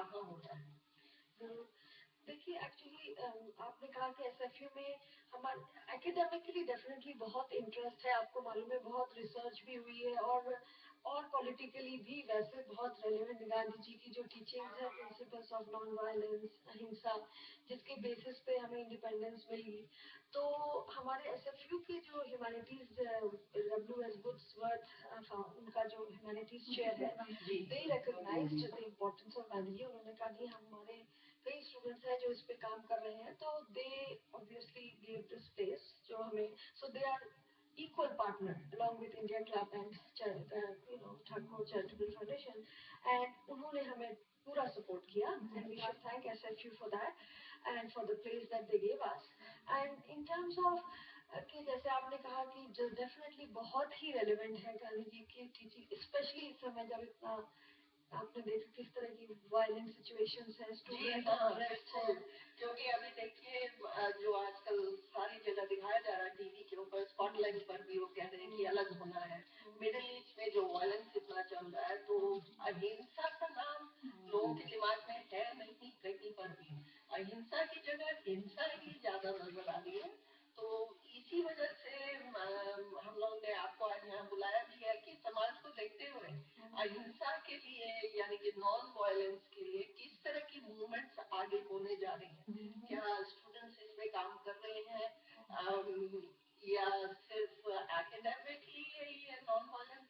कहाँ होता है? जरूर। देखिए एक्चुअली आपने कहा कि एसएफयू में हमारे एकेडमिकली डेफिनेटली बहुत इंटरेस्ट है, आपको मालूम है बहुत रिसर्च भी हुई है और पॉलिटिकली भी वैसे बहुत रेलेवेंट गांधी जी की जो टीचिंग्स है प्रिंसिपल्स ऑफ नॉन वायलेंस अहिंसा, जिसके बेसिस पे हमें इंडिपेंडेंस मिली। तो हमारे एसएफयू के जो ह्यूमैनिटीज डब्ल्यू.एस. वुड्सवर्थ उनका जो ह्यूमैनिटीज चेयर है, they recognized the importance of Gandhi ji. उन्होंने कहा कि हमारे कई स्टूडेंट्स हैं जो इस पे काम कर रहे हैं, तो they obviously give this place जो हमें, so they are equal partner along with Indian Club and Thakur Charitable Foundation, and उन्होंने हमें पूरा सपोर्ट किया and we should thank SFU for that and for the place that they gave us. And in terms of कि जैसे आपने कहा कि जो डेफिनेटली बहुत ही रेलिवेंट है गांधी जी की टीचिंग, स्पेशली इस समय जब इतना आपने देखा किस तरह की वायलेंट सिचुएशंस है, स्टूडेंट अरेस्ट है। क्योंकि अभी देखिए जो आजकल सारी जगह दिखाया जा रहा है टीवी के ऊपर, स्कॉटलैंड पर भी वो कह रहे हैं कि अलग होना है। मिडिल ईस्ट में जो वायलेंस इतना चल रहा है, तो अहिंसा का नाम लोगों के दिमाग में है नहीं कहीं पर भी। अहिंसा की जगह हिंसा ही ज्यादा नजर आ रही है। तो इसी वजह से हम लोगों ने आपको आज यहाँ बुलाया भी है कि समाज को देखते हुए अहिंसा के लिए यानी कि नॉन वायलेंस के लिए किस तरह की मूवमेंट्स आगे होने जा रही हैं। क्या स्टूडेंट्स इसमें काम कर रहे हैं या सिर्फ एकेडमिकली ये नॉन वायलेंस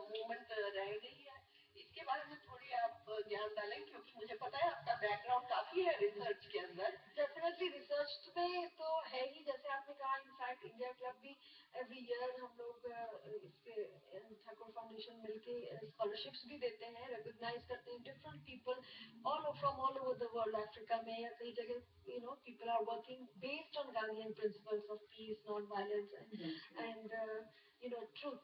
मूवमेंट रह गई है? इसके बारे में थोड़ी आप ज्ञान डालें, क्योंकि मुझे पता है आपका बैकग्राउंड काफी है रिसर्च के अंदर। डेफिनेटली रिसर्च में तो है ही, जैसे आपने कहा इनफैक्ट इंडिया क्लब भी एवरी ईयर हम लोग इसके ठाकुर फाउंडेशन मिलके स्कॉलरशिप्स भी देते हैं, रिकॉग्नाइज करते हैं different people from all over the world, Africa में या कई जगह people are working based on Gandhian principles of peace, non violence and truth.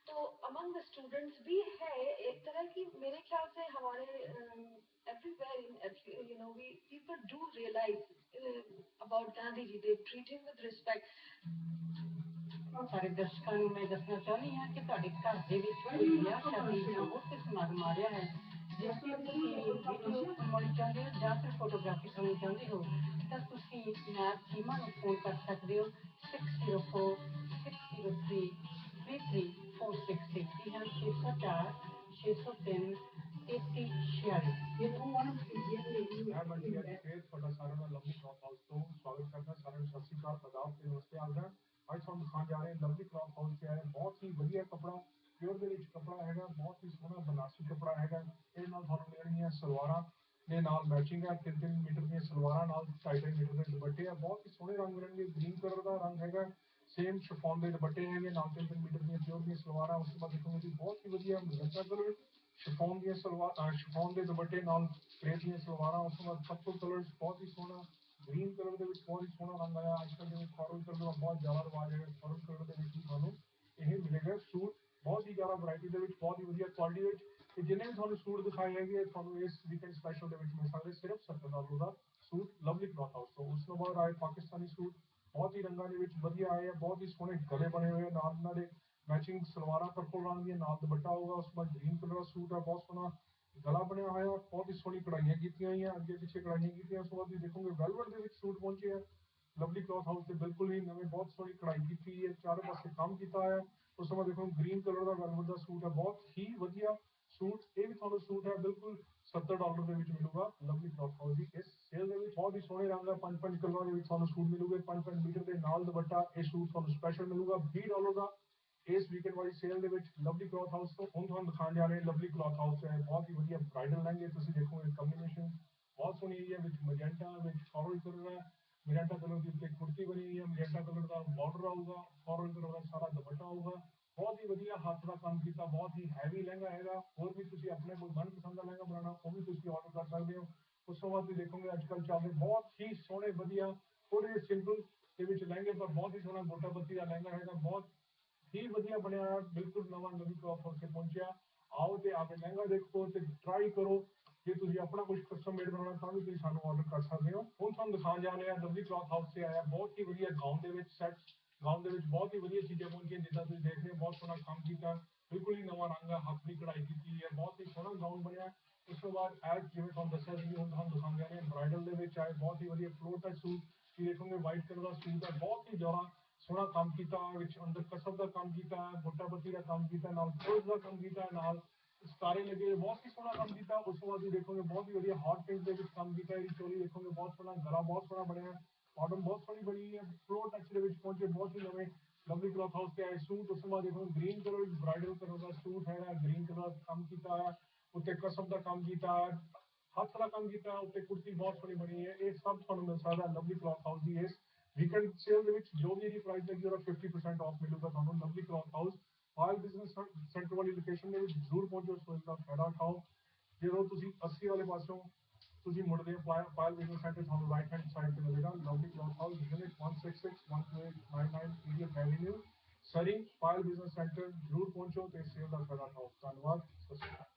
तो अमंग द स्टूडेंट्स भी है एक तरह की, मेरे ख्याल से हमारे everywhere we people do realize about Gandhi ji, they treat him with respect. सारे दर्शकों ਨੂੰ मैं ਦੱਸਣਾ ਚਾਹੁੰਦੀ ਹਾਂ ਕਿ ਤੁਹਾਡੇ ਘਰ ਦੇ ਵਿੱਚ ਕੋਈ ਵਿਆਹ ਸ਼ਾਦੀ ਜਾਂ ਹੋਰ ਕੋਈ ਸਮਾਗਮ ਆ ਰਿਹਾ ਹੈ, ਜਿਸ ਦੀ ਤੁਸੀਂ ਵੀਡੀਓ ਬਣਾਉਣੀ ਚਾਹੁੰਦੇ ਹੋ ਜਾਂ ਫਿਰ ਫੋਟੋਗ੍ਰਾਫੀ ਕਰਨੀ ਚਾਹੁੰਦੇ ਹੋ, ਤਾਂ ਤੁਸੀਂ ਮੈਮ ਚੀਮਾ ਨੂੰ ਫੋਨ ਕਰ ਸਕਦੇ ਹੋ 604 603 33466 जी हाँ 604 603 3346। फिर ਤੁਹਾਡਾ ਸਾਰਿਆਂ ਦਾ ਲਵਲੀ ਕਲੌਥ ਹਾਊਸ ਤੋਂ ਸਵਾਗਤ ਕਰਦਾ। ਸਾਰਿਆਂ ਨੂੰ ਸਤਿ ਸ਼੍ਰੀ ਅਕਾਲ, ਆਦਾਬ ਤੇ ਨਮਸਤੇ। ਆਪਦਾ ਅੱਜ ਤੁਹਾਨੂੰ ਦਿਖਾਉਣ ਜਾ ਰਹੇ ਲਵਲੀ ਕਲੌਥ ਹਾਊਸ ਤੇ ਆਏ ਬਹੁਤ ਹੀ ਵਧੀਆ ਕੱਪੜਾ, ਪਿਓਰ ਦੇ ਵਿੱਚ ਕੱਪੜਾ ਹੈਗਾ, ਬਹੁਤ ਹੀ ਸੋਹਣਾ ਬਨਾਰਸੀ ਕੱਪੜਾ ਹੈਗਾ। ਇਹਦੇ ਨਾਲ ਤੁਹਾਨੂੰ ਮਿਲਣਗੀਆਂ ਸਲਵਾਰਾਂ ਦੇ ਨਾਲ ਮੈਚਿੰਗ ਹੈ, 3-3 ਮੀਟਰ ਦੀਆਂ ਸਲਵਾਰਾਂ ਨਾਲ 2.5 ਮੀਟਰ ਦੇ ਦੁਪੱਟੇ ਆ, ਬਹੁਤ ਹੀ ਸੋਹਣੇ ਰੰਗ ਮਿਲਣਗੇ। ਗ੍ਰੀਨ ਕਲਰ ਦਾ ਰੰਗ ਹੈਗਾ, सेम शिफॉन के दुपट्टे हैं नाल 3-3 मीटर दी प्योर दी सलवार। उस बाद देखोगे जी बहुत ही वधिया मजेंटा कलर शिफॉन दी सलवार, शिफॉन के दुपट्टे नाल क्रेप दी सलवार। उस बाद पर्पल कलर बहुत ही सोहना, ग्रीन कलर के बहुत ही सोहना रंग आया। अजकल जो फॉरन कलर का बहुत ज़्यादा रिवाज है, फॉरन कलर के थानू यह मिलेगा सूट बहुत ही ज़्यादा वैरायटी के बहुत ही वधिया क्वालिटी। जिन्हें भी थानू सूट दिखाए है थानू इस वीकेंड स्पैशल मिल सकते सिर्फ $70 का सूट लवली क्लॉथ हाउस तो। उस बाद आए पाकिस्तानी सूट बहुत ही रंगों के वधिया आए हैं, बहुत ही सोहने गले बने हुए नाल मैचिंग सलवार पर्पल रंग दी नाल दुपट्टा होगा। उस बाद ग्रीन कलर का सूट है, बहुत सोहना गला बनया हुआ है, बहुत ही सोहनी कढ़ाइयाँ की हुई हैं, अगे पिछे कढ़ाइयाँ की। उस बाद देखोगे वेलवेट के सूट पहुंचे हैं लवली क्लॉथ हाउस से बिल्कुल ही नवे, बहुत सोहनी कढ़ाई की हुई है, चारों पासे काम किया है। उस बाद देखो ग्रीन कलर का वेलवेट का सूट है, बहुत ही वधिया सूट। ये भी थोड़ा सूट है बिल्कुल $70 के मिलूगा लवली क्लॉथ हाउस की इस सेल के। बहुत ही सोहने रंग है, 5-5 कलर के सूट मिलूगे, 5-5 मीटर के नाल दुपट्टा। ये सूट थोड़ा स्पैशल मिलूगा $20 का इस वीकेंड वाली सेल के लवली क्लॉथ हाउस तो। हम थोड़ा दिखाने जा रहे हैं लवली क्लॉथ हाउस है, बहुत ही वधिया ब्राइडल लहंगे तुम देखोगे कॉम्बीनेशन बहुत सोहनी है, मजेंटा फॉरल कलर है, मजेंटा कलर की उत्ते कुर्ती बनी हुई है, मजेंटा कलर का बॉर्डर आऊगा, फॉरल कलर का सारा दुपट्टा होगा। बहुत ही वधिया हाथ का काम किया, बहुत ही हैवी लहंगा है। और भी तुम अपने कोई मनपसंद का लहंगा बनाना वो भी तुम ऑर्डर कर सकते हो। उस तो बाद देखोगे अजकल चल रहे बहुत ही सोहने वधिया थोड़े सिंपल के लहंगे पर बहुत ही सोहना गोटा बत्ती का लहंगा है, बहुत ही वधिया बनया, बिल्कुल नवा लवली क्लॉथ हाउस से पहुंचा। आओ तो आके लहंगा देखो तो ट्राई करो, जे तुम अपना कुछ कस्टम मेड बनाना तो भी तुम सानू ऑर्डर कर सकते हो। हम तुम दिखाने जा रहे हैं लवली क्लॉथ हाउस से आया बहुत ही वधिया गाउन के सैट, गाउन के बहुत ही वधिया चीज़ें पहुंची जिदा तुम देख रहे हो, बहुत सोहना काम किया, बिल्कुल ही नवा रंग है, हाथ की कढ़ाई की है, बहुत ही सोहना गाउन बनया। ਉਸ ਤੋਂ ਬਾਅਦ ਐਡ ਜਿਵੇਂ ਤੁਹਾਨੂੰ ਦੱਸਿਆ ਸੀ ਹੁਣ ਤੁਹਾਨੂੰ ਦਿਖਾਉਂਦੇ ਨੇ ਬ੍ਰਾਈਡਲ ਦੇ ਵਿੱਚ ਆਏ ਬਹੁਤ ਹੀ ਵਧੀਆ ਫਲੋਰ ਟੱਚ ਸੂਟ ਕੀ ਦੇਖੋਗੇ ਵਾਈਟ ਕਲਰ ਦਾ ਸੂਟ ਹੈ ਬਹੁਤ ਹੀ ਜ਼ਿਆਦਾ ਸੋਹਣਾ ਕੰਮ ਕੀਤਾ ਵਿੱਚ ਅੰਦਰ ਕਸਬ ਦਾ ਕੰਮ ਕੀਤਾ ਹੈ ਬੁੱਟਾ ਬੱਤੀ ਦਾ ਕੰਮ ਕੀਤਾ ਨਾਲ ਫੋਲਸ ਦਾ ਕੰਮ ਕੀਤਾ ਨਾਲ ਸਤਾਰੇ ਲੱਗੇ ਬਹੁਤ ਹੀ ਸੋਹਣਾ ਕੰਮ ਕੀਤਾ ਉਸ ਤੋਂ ਬਾਅਦ ਤੁਸੀਂ ਦੇਖੋਗੇ ਬਹੁਤ ਹੀ ਵਧੀਆ ਹੌਟ ਪਿੰਕ ਦੇ ਵਿੱਚ ਕੰਮ ਕੀਤਾ ਇਹਦੀ ਚੋਲੀ ਦੇਖੋਗੇ ਬਹੁਤ ਸੋਹਣਾ ਗਲਾ ਬਹੁਤ ਸੋਹਣਾ ਬਣਿਆ ਬਾਟਮ ਬਹੁਤ ਸੋਹਣੀ ਬਣੀ ਹੈ ਫਲੋਰ ਟੱਚ ਦੇ ਵਿੱਚ ਪਹੁੰਚੇ ਬਹੁਤ ਹੀ ਨਵੇਂ ਲਵਲੀ ਕਲॉथ ਹਾਊਸ ਤੇ ਆਏ ਸੂਟ ਉਸ ਤੋਂ ਬਾਅਦ ਦੇਖੋ ਗ੍ਰੀਨ ਕਲਰ ਵਿੱਚ ਬ੍ਰਾਈਡਲ ਕਲਰ ਦਾ ਸੂਟ ਹੈਗਾ ਗ੍ਰੀਨ ਕਲਰ ਦਾ ਕੰਮ ਕੀਤਾ ਹੋਇਆ ਉੱਤੇ ਕਸਮ ਦਾ ਕੰਮ ਕੀਤਾ ਹੈ ਹੱਥ ਦਾ ਕੰਮ ਕੀਤਾ ਉੱਤੇ ਕੁੜਤੀ ਬਹੁਤ ਸੋਹਣੀ ਬਣੀ ਹੈ ਇਹ ਸਭ ਤੁਹਾਨੂੰ ਮਿਲ ਸਕਦਾ ਲਵਲੀ ਕਲॉथ ਹਾਊਸ ਦੀ ਇਸ ਵੀਕਐਂਡ ਸੇਲ ਦੇ ਵਿੱਚ ਜੋ ਵੀ ਇਹਦੀ ਪ੍ਰਾਈਸ ਹੈਗੀ ਉਹਦਾ 50% ਆਫ ਮਿਲੂਗਾ ਤੁਹਾਨੂੰ ਲਵਲੀ ਕਲॉथ ਹਾਊਸ ਪਾਇਲ ਬਿਜ਼ਨਸ ਸੈਂਟਰ ਵਾਲੀ ਲੋਕੇਸ਼ਨ ਦੇ ਵਿੱਚ ਜ਼ਰੂਰ ਪਹੁੰਚੋ ਸੋ ਇਸਦਾ ਫਾਇਦਾ ਉਠਾਓ ਜਦੋਂ ਤੁਸੀਂ 80 ਵਾਲੇ ਪਾਸੋਂ ਤੁਸੀਂ ਮੁੜਦੇ ਹੋ ਪਾਇਲ ਬਿਜ਼ਨਸ ਸੈਂਟਰ ਤੁਹਾਨੂੰ ਰਾਈਟ ਹੈਂਡ ਸਾਈਡ ਤੇ ਮਿਲੇਗਾ ਲਵਲੀ ਕਲॉथ ਹਾਊਸ ਯੂਨਿਟ 166 ਏਰੀਅਨ avenue Surrey Payal business centre ਜ਼ਰੂਰ ਪਹੁੰਚੋ ਤੇ ਸੇਲ ਦਾ ਫਾਇਦਾ ਉਠਾਓ ਧੰਨਵਾਦ Sat Sri Akal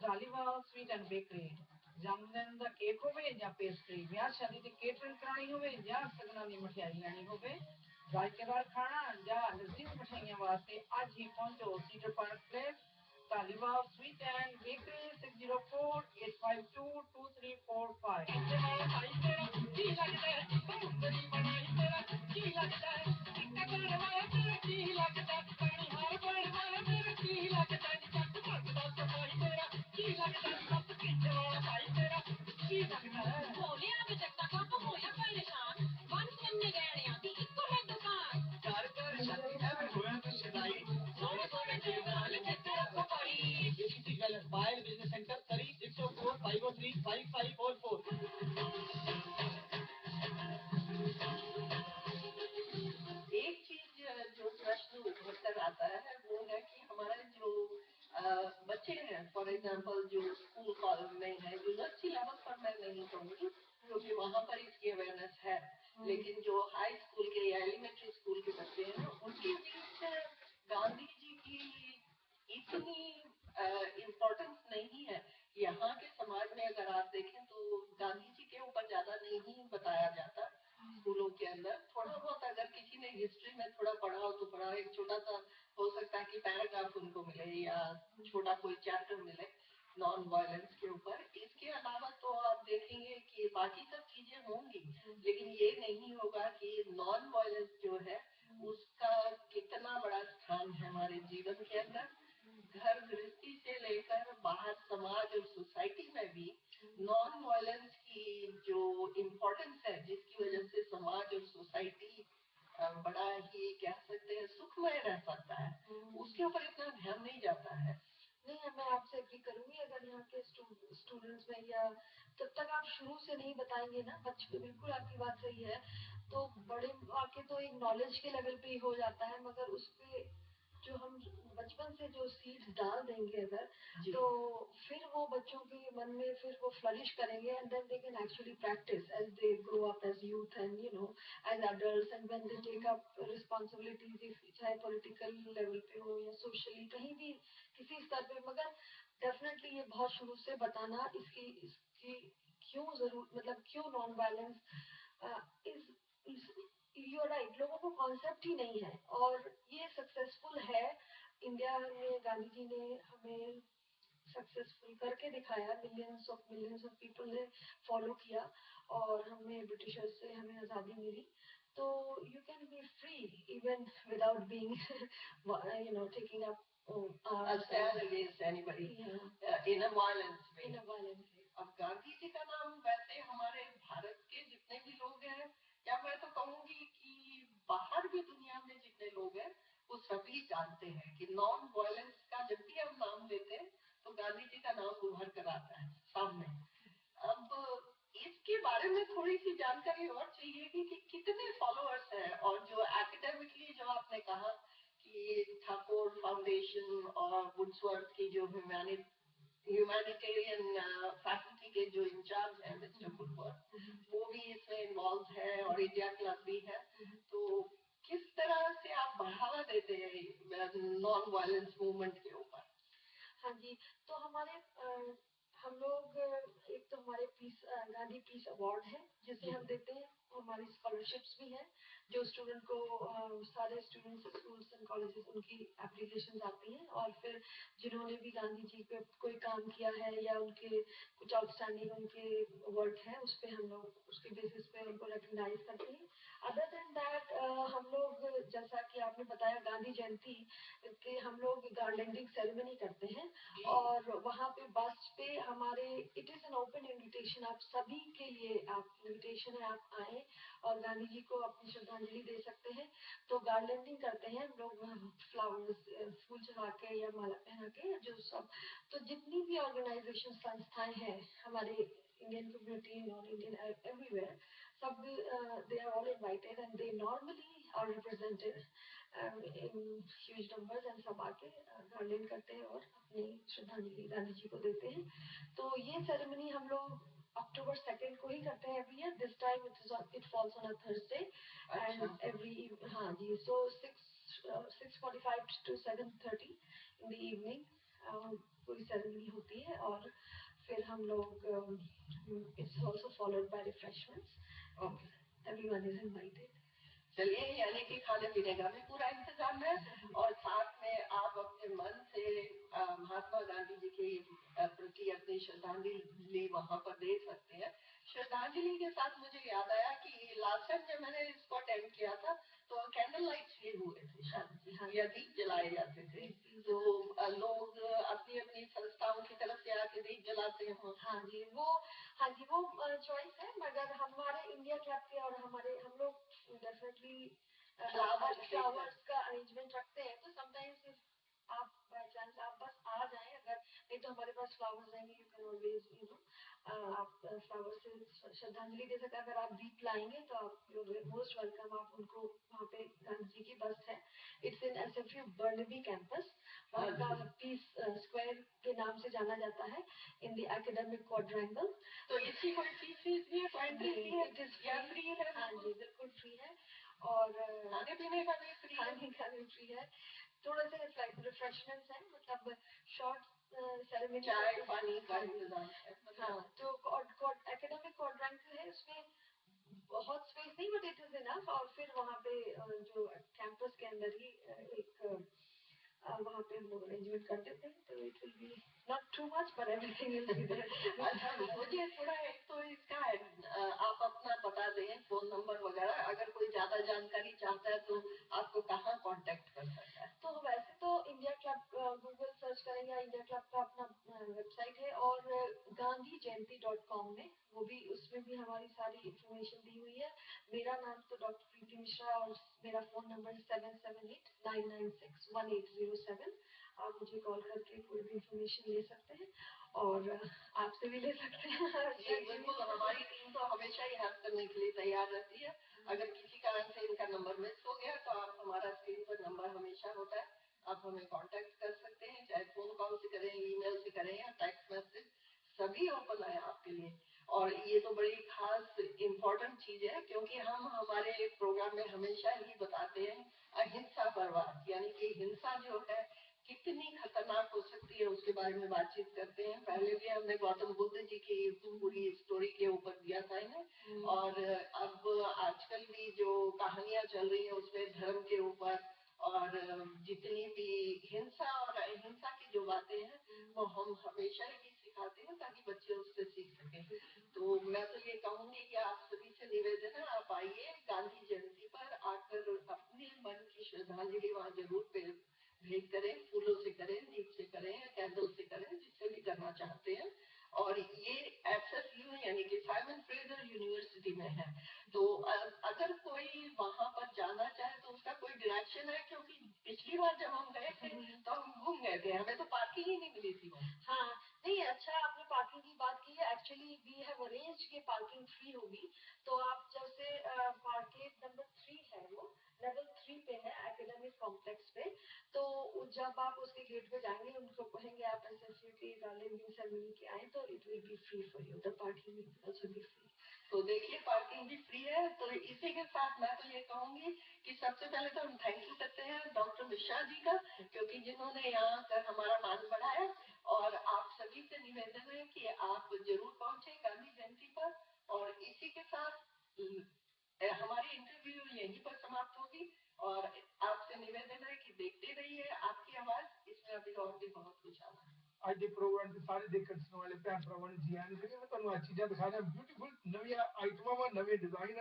Dhaliwal sweet and bakery ਜਨਮਦਿਨ ਦਾ ਕੇਕ ਹੋਵੇ ਜਾਂ ਪੇਸਟਰੀ ਵਿਆਹ ਸ਼ਾਦੀ ਦੀ ਕੇਟਰਿੰਗ ਕਰਾਣੀ ਹੋਵੇ ਜਾਂ ਸਗਨਾਂ ਦੀ ਮਠਿਆਈ ਲੈਣੀ ਹੋਵੇ ਜਾਇਕੇਦਾਰ ਖਾਣਾ ਜਾਂ ਲਜ਼ੀਜ਼ ਮਠਿਆਈਆਂ ਵਾਸਤੇ ਅੱਜ ਹੀ ਪਹੁੰਚੋ seeder park place Dhaliwal sweet and bakery 604-852-2344 Pail Business Center, Surrey 604-503-5544 एक चीज जो प्रश्न उभर कर आता है वो है कि हमारे जो बच्चे हैं फॉर एग्जांपल जो स्कूल कॉलेज में है यूनिवर्सिटी लेवल पर मैं नहीं कहूँगी क्योंकि वहाँ पर इसकी अवेयरनेस है लेकिन जो हाई स्कूल के या एलिमेंट्री स्कूल के बच्चे हैं उनके बीच गांधी जी की इतनी इम्पोर्टेंस नहीं है यहाँ के समाज में अगर आप देखें तो गांधी जी के ऊपर ज्यादा नहीं बताया जाता स्कूलों के अंदर थोड़ा बहुत अगर किसी ने हिस्ट्री में थोड़ा पढ़ा हो तो पढ़ा एक छोटा सा हो सकता है कि पैराग्राफ उनको मिले या छोटा कोई चैप्टर मिले नॉन वायलेंस के ऊपर इसके अलावा तो आप देखेंगे कि बाकी सब चीजें होंगी लेकिन ये नहीं होगा कि नॉन वायलेंस जो है उसका कितना बड़ा स्थान है हमारे जीवन के अंदर घर गृहस्थी से लेकर बाहर समाज और सोसाइटी में भी नॉन वायलेंस की जो इम्पोर्टेंस है जिसकी वजह से समाज और सोसाइटी बड़ा ही कह सकते हैं सुखमय रह सकता है उसके ऊपर इतना ध्यान नहीं जाता है नहीं मैं आपसे एग्री करूंगी अगर यहाँ के स्टूडेंट्स में या तब तक आप शुरू से नहीं बताएंगे ना बच्चे बिल्कुल आपकी बात सही है तो बड़े आके तो एक नॉलेज के लेवल पे ही हो जाता है मगर उस पे जो हम बचपन से जो सीड्स डाल देंगे अगर तो फिर वो बच्चों के मन में फिर वो फ्लरिश करेंगे and then they can actually practise as they grow up as youth and you know as adults and when they take up responsibilities चाहे पॉलिटिकल लेवल पे हो या सोशली कहीं भी किसी स्तर पे मगर डेफिनेटली ये बहुत शुरू से बताना इसकी क्यों जरूर मतलब क्यों non violence is you are right लोगों को कॉन्सेप्ट ही नहीं है और ये सक्सेसफुल है इंडिया में गांधी जी ने हमें सक्सेसफुल करके दिखाया मिलियंस ऑफ पीपल ने फॉलो किया और हमें ब्रिटिशर्स से हमें आज़ादी मिली तो you can be free even without being you know taking up a stand against anybody in a violence way. अब गांधी जी का नाम वैसे हमारे भारत के जितने भी लोग हैं या मैं तो कहूँगी कि बाहर भी दुनिया में जितने लोग हैं वो सभी जानते हैं कि नॉन वायलेंस का जब भी हम नाम लेते हैं तो गांधी जी का नाम उभर कर आता है सामने अब इसके बारे में थोड़ी सी जानकारी और चाहिए कि कितने फॉलोअर्स हैं और जो एकेडमिकली जो आपने कहा कि ठाकुर फाउंडेशन और वुड्सवर्थ की जो ह्यूमैनिटेरियन फैकल्टी के जो इंचार्ज है मिस्टर वुडवर्थ वो भी इसमें इन्वॉल्व है और इंडिया क्लब भी है तो किस तरह से आप बढ़ावा देते हैं नॉन वायलेंस मूवमेंट के ऊपर हाँ जी तो हमारे हम लोग एक तो हमारे पीस गांधी पीस अवार्ड है जिसे हम देते हैं। हमारी स्कॉलरशिप्स भी हैं जो स्टूडेंट को सारे स्टूडेंट्स स्कूल्स एंड कॉलेजेस उनकी एप्लीकेशंस आती हैं और फिर जिन्होंने भी गांधी जी पे कोई काम किया है या उनके कुछ आउटस्टैंडिंग उनके वर्क है उस पर हम लोग उसके बेसिस पे उनको रिकग्नाइज करते हैं। अदर देन दैट हम लोग जैसा कि आपने बताया गांधी जयंती के हम लोग गार्लैंडिंग सेरेमनी करते हैं और वहाँ पे बस पे हमारे it is an open invitation आप सभी के लिए आप इनविटेशन है आप आए और गांधी जी को अपनी श्रद्धांजलि दे सकते हैं। तो गार्लैंडिंग करते हैं हम लोग फ्लावर्स फूल चढ़ा के या माला पहना के जो सब तो जितनी भी ऑर्गेनाइजेशन संस्थाएं हैं हमारे Indian community non Indian everywhere सब they are all invited and they normally are represented in huge numbers and सब आके गार्लैंड करते हैं और अपनी श्रद्धांजलि गांधी जी को देते हैं। तो ये सेरेमनी हम लोग October 2nd को ही करते हैं every year. This time it falls on a Thursday and हाँ जी so 6:45 to 7:30 in the evening पूरी सेरेमनी होती है और फिर हम लोग it's also followed by refreshments. Everyone is invited. चलिए यानी कि खाने पीने का भी पूरा इंतजाम है और साथ में आप अपने मन से महात्मा गांधी जी के प्रति अपनी श्रद्धांजलि वहाँ पर दे सकते हैं। श्रद्धांजलि के साथ मुझे याद आया कि लास्ट टाइम जब मैंने इसको अटेंड किया था तो कैंडल लाइट्स भी हुए थे या दीप जलाए जाते थे तो लोग अपनी अपनी संस्थाओं की तरफ से आके दीप जलाते हैं। हाँ जी वो चॉइस है मगर हमारे इंडिया क्लब के और हम लोग डेफिनेटली फ्लावर्स का अरेंजमेंट रखते हैं तो समटाइम्स आप बाय चांस आप बस आ जाएं अगर नहीं तो हमारे पास फ्लावर्स रहेंगे यू कैन ऑलवेज आप फ्लावर से श्रद्धांजलि दे सकते हैं। अगर आप दीप लाएंगे तो आप यू आर मोस्ट वेलकम। आप उनको वहाँ पे गांधी जी की बस है इट्स इन एसएफयू बर्नबी कैंपस वहाँ का पीस स्क्वायर के नाम से जाना जाता है इन द एकेडमिक क्वाड्रेंगल। तो इसकी कोई फीस भी है एंट्री फी है इट इज फ्री है? हाँ जी बिल्कुल फ्री है और खाने पीने का भी फ्री है थोड़े से रिफ्रेशमेंट्स हैं मतलब शॉर्ट सेरेमनी चाय पानी का इंतजाम है। हाँ तो एकेडमिक क्वाड्रेंगल है उसमें बहुत स्पेस नहीं बट इट इज इनफ और फिर वहाँ पे जो कैंपस के अंदर ही एक वहाँ पे हम लोग अरेंजमेंट कर देते हैं तो it will be not too much but everything will be there. अच्छा मुझे थोड़ा एक तो इसका आप अपना बता दें फोन नंबर वगैरह अगर कोई ज्यादा जानकारी चाहता है तो आपको कहाँ कांटेक्ट कर सकता है? तो वैसे तो इंडिया क्लब गूगल सर्च करेंगे इंडिया क्लब का अपना वेबसाइट है और गांधीजयंती.com में वो भी उसमें भी हमारी सारी इंफॉर्मेशन दी हुई है। मेरा नाम तो डॉक्टर प्रीति मिश्रा और मेरा फोन नंबर 7789961807। आप मुझे कॉल करके कोई भी इंफॉर्मेशन ले सकते हैं और आपसे भी ले सकते हैं। जी बिल्कुल हमारी टीम तो हमेशा ही हेल्प करने के लिए तैयार रहती है। अगर किसी कारण से इनका नंबर मिस हो गया तो आप हमारा स्क्रीन पर नंबर हमेशा होता है आप हमें कांटेक्ट कर सकते हैं चाहे फोन कॉल से करें ईमेल से करें या टेक्स्ट मैसेज सभी ओपन है आपके लिए। और ये तो बड़ी खास इम्पोर्टेंट चीज है क्योंकि हम हमारे प्रोग्राम में हमेशा ही बताते हैं अहिंसा पर बात यानी कि हिंसा जो है कितनी खतरनाक हो सकती है उसके बारे में बातचीत करते हैं। पहले भी हमने गौतम बुद्ध जी की पूरी स्टोरी के ऊपर दिया था इन्हें और अब आजकल भी जो कहानियां चल रही हैं उसमें धर्म के ऊपर और जितनी भी हिंसा और अहिंसा की जो बातें हैं वो हम हमेशा ही सिखाते हैं ताकि बच्चे उससे सीख सकें। तो मैं तो ये कहूंगी कि आप सभी से निवेदन है आप आइए गांधी जयंती पर आकर अपने मन की श्रद्धांजलि वहाँ जरूर भेंट करें फूलों से करें दीप से करें या कैंडल से करें जिससे भी करना चाहते हैं। और ये एसएफयू यानी कि साइमन फ्रेजर यूनिवर्सिटी में है तो अगर कोई वहां पर जाना चाहे तो उसका कोई डायरेक्शन है क्योंकि पिछली बार जब हम गए थे तो हम घूम गए थे हमें तो पार्किंग ही नहीं मिली थी वहाँ। हाँ नहीं अच्छा आपने पार्किंग की बात की है एक्चुअली वी हैव अरेंज्ड कि पार्किंग फ्री होगी तो आप जैसे पार्किंग नंबर 3 है वो लेवल 3 पे है एकेडमिक कॉम्प्लेक्स पे तो जब आप उसके गेट पे जाएंगे उनको कहेंगे आप एसएफयू के गार्लैंडिंग सेरेमनी के आए तो it will B free for you the parking will also be free. तो देखिए पार्किंग भी फ्री है तो इसी के साथ मैं तो ये कहूंगी कि सबसे पहले तो हम थैंक यू करते हैं डॉक्टर मिश्रा जी का क्योंकि जिन्होंने यहाँ आकर हमारा मान बढ़ाया और आप सभी से निवेदन है कि आप जरूर पहुंचे गांधी जयंती पर हमारी इंटरव्यू यहीं पर समाप्त होगी और आपसे निवेदन है कि देखते रहिए आपकी आवाज, इसमें अभी और भी बहुत कुछ आना है। ਅੱਜ ਦੇ ਪ੍ਰੋਗਰਾਮ ਤੇ ਸਾਰੇ ਦੇਖਣ ਸੁਣਨ ਵਾਲੇ ਭੈਣ ਭਰਾਵਾਂ ਨੂੰ ਜੀ ਆਇਆਂ ਨੂੰ। ਮੈਂ ਤੁਹਾਨੂੰ ਅੱਜ ਚੀਜ਼ਾਂ ਦਿਖਾ ਰਿਹਾ ਬਿਊਟੀਫੁਲ ਨਵੀਆਂ ਆਈਟਮਾਂ ਵਾ ਨਵੇਂ ਡਿਜ਼ਾਈਨ